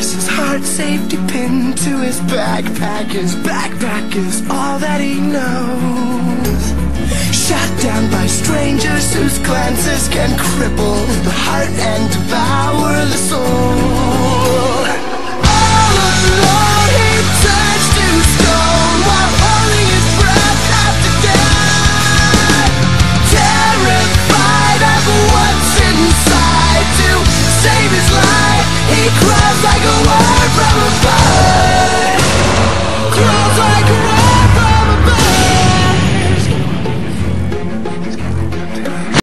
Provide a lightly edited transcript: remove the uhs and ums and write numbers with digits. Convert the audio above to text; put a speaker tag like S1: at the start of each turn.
S1: wears his heart safety pin to his backpack. His backpack is all that he knows. Shot down by strangers whose glances can cripple the heart and devour